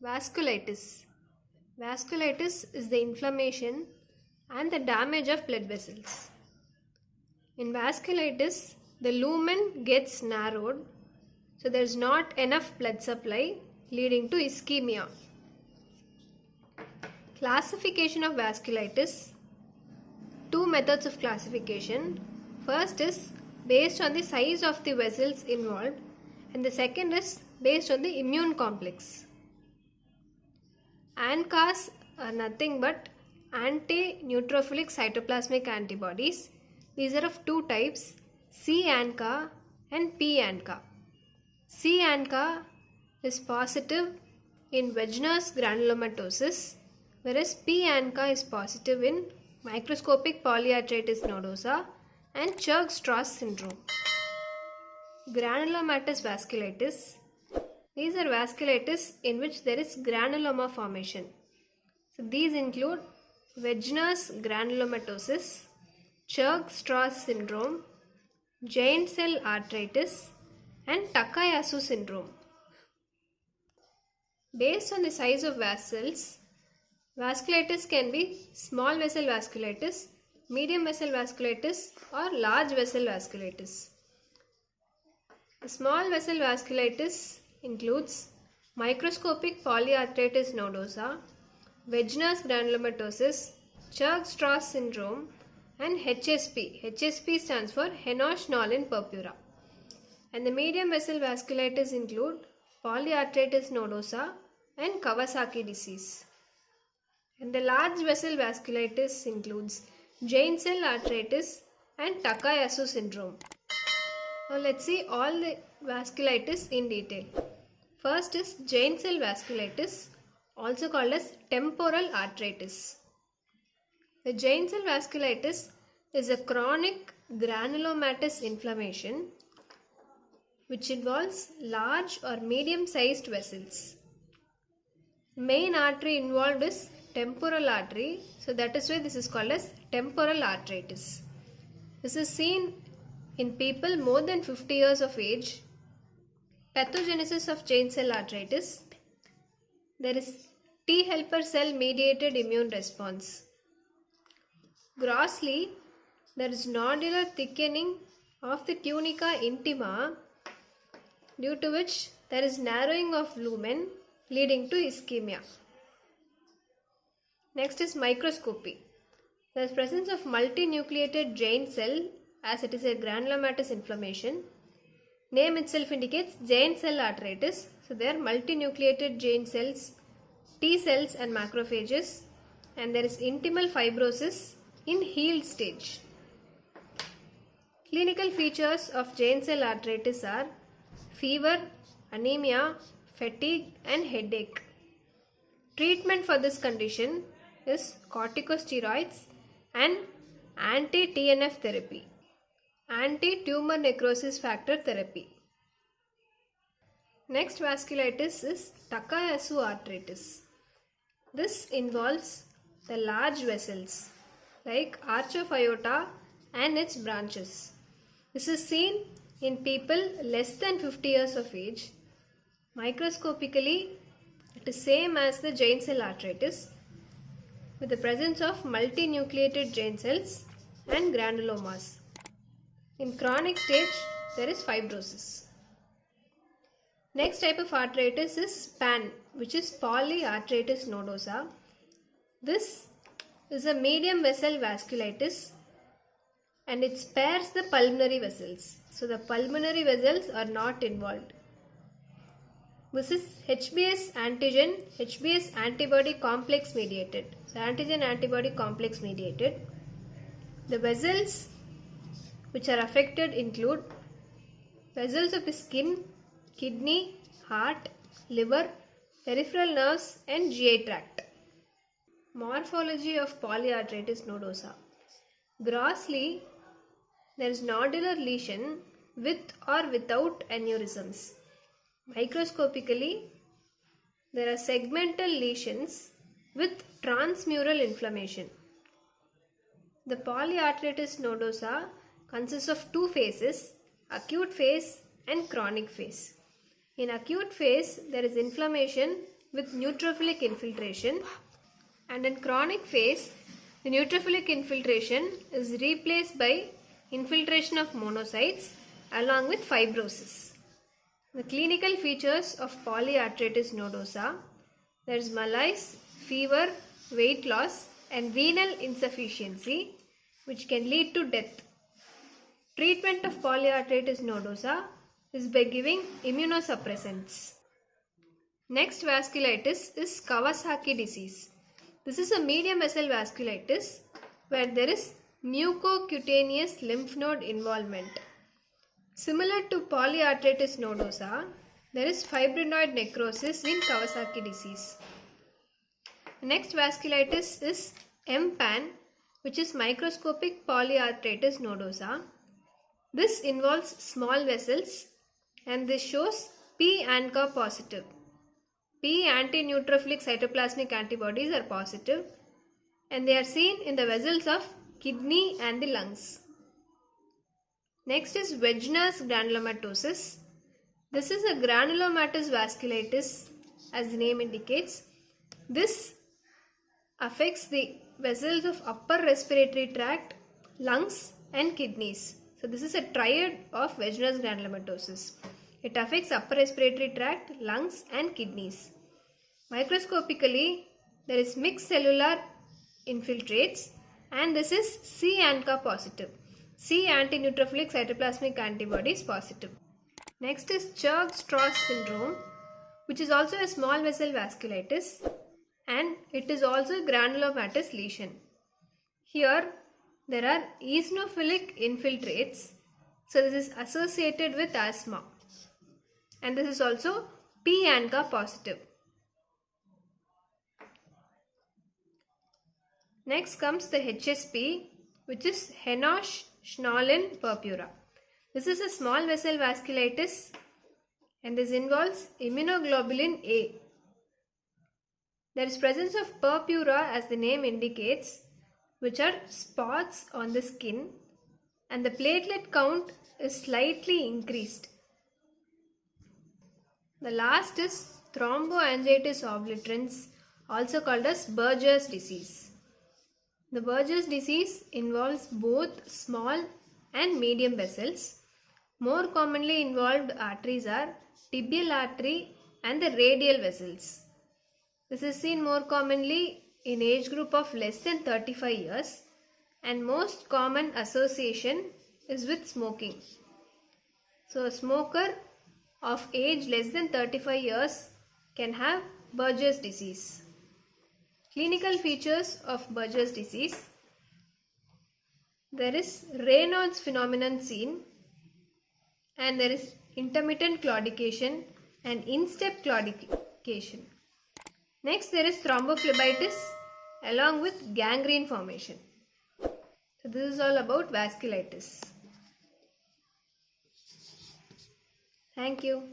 Vasculitis. Vasculitis is the inflammation and the damage of blood vessels. In vasculitis, the lumen gets narrowed, so there is not enough blood supply, leading to ischemia. Classification of vasculitis. Two methods of classification. First is based on the size of the vessels involved, and the second is based on the immune complex. ANCAs are nothing but anti-neutrophilic cytoplasmic antibodies. These are of two types, C-ANCA and P-ANCA. C-ANCA is positive in Wegener's granulomatosis, whereas P-ANCA is positive in microscopic polyarteritis nodosa and Churg-Strauss syndrome. Granulomatous vasculitis. These are vasculitis in which there is granuloma formation. So these include Wegener's granulomatosis, Churg-Strauss syndrome, giant cell arteritis, and Takayasu syndrome. Based on the size of vessels, vasculitis can be small vessel vasculitis, medium vessel vasculitis, or large vessel vasculitis. The small vessel vasculitis includes microscopic polyarteritis nodosa, Wegener's granulomatosis, Churg-Strauss syndrome, and HSP. HSP stands for Henoch-Nolan purpura. And the medium vessel vasculitis include polyarteritis nodosa and Kawasaki disease. And the large vessel vasculitis includes giant cell arteritis and Takayasu syndrome. Now let's see all the vasculitis in detail. First is giant cell vasculitis, also called as temporal arteritis. The giant cell vasculitis is a chronic granulomatous inflammation which involves large or medium sized vessels. Main artery involved is temporal artery, so that is why this is called as temporal arteritis. This is seen in people more than 50 years of age. Pathogenesis of giant cell arteritis. There is T helper cell mediated immune response. Grossly, there is nodular thickening of the tunica intima, due to which there is narrowing of lumen leading to ischemia. Next is microscopy. There is presence of multinucleated giant cell as it is a granulomatous inflammation. Name itself indicates giant cell arteritis. So there are multinucleated giant cells, T cells and macrophages, and there is intimal fibrosis in healed stage. Clinical features of giant cell arteritis are fever, anemia, fatigue and headache. Treatment for this condition is corticosteroids and anti-TNF therapy, anti-tumor necrosis factor therapy. Next vasculitis is Takayasu arteritis. This involves the large vessels like arch of aorta and its branches. This is seen in people less than 50 years of age. Microscopically, it is same as the giant cell arteritis with the presence of multinucleated giant cells and granulomas. In chronic stage, there is fibrosis. Next type of arteritis is PAN, which is polyarteritis nodosa. This is a medium vessel vasculitis and it spares the pulmonary vessels. So the pulmonary vessels are not involved. This is HBs antigen, HBs antibody complex mediated. So antigen antibody complex mediated. The vessels which are affected include vessels of the skin, kidney, heart, liver, peripheral nerves and GI tract. Morphology of polyarteritis nodosa. Grossly, there is nodular lesion with or without aneurysms. Microscopically, there are segmental lesions with transmural inflammation. The polyarteritis nodosa consists of two phases, acute phase and chronic phase. In acute phase, there is inflammation with neutrophilic infiltration, and in chronic phase, the neutrophilic infiltration is replaced by infiltration of monocytes along with fibrosis. The clinical features of polyarthritis nodosa, there is malaise, fever, weight loss and renal insufficiency which can lead to death. Treatment of polyarthritis nodosa is by giving immunosuppressants. Next vasculitis is Kawasaki disease. This is a medium vessel vasculitis where there is mucocutaneous lymph node involvement. Similar to polyarthritis nodosa, there is fibrinoid necrosis in Kawasaki disease. The next vasculitis is MPAN, which is microscopic polyarthritis nodosa. This involves small vessels and this shows P-ANCA positive. P anti-neutrophilic cytoplasmic antibodies are positive and they are seen in the vessels of kidney and the lungs. Next is Wegener's granulomatosis. This is a granulomatous vasculitis as the name indicates. This affects the vessels of upper respiratory tract, lungs and kidneys. So this is a triad of Wegener's granulomatosis. It affects upper respiratory tract, lungs and kidneys. Microscopically, there is mixed cellular infiltrates and this is C-ANCA positive. C anti-neutrophilic cytoplasmic antibodies positive. Next is Churg-Strauss syndrome, which is also a small vessel vasculitis and it is also a granulomatous lesion. Here there are eosinophilic infiltrates, so this is associated with asthma and this is also P-ANCA positive. Next comes the HSP, which is Henoch-Schönlein purpura. This is a small vessel vasculitis and this involves immunoglobulin A. There is presence of purpura as the name indicates, which are spots on the skin and the platelet count is slightly increased. The last is thromboangiitis obliterans, also called as Buerger's disease. The Buerger's disease involves both small and medium vessels. More commonly involved arteries are tibial artery and the radial vessels. This is seen more commonly in age group of less than 35 years and most common association is with smoking. So a smoker of age less than 35 years can have Buerger's disease. Clinical features of Buerger's disease. There is Raynaud's phenomenon seen and there is intermittent claudication and in-step claudication. Next there is thrombophlebitis along with gangrene formation. So this is all about vasculitis. Thank you.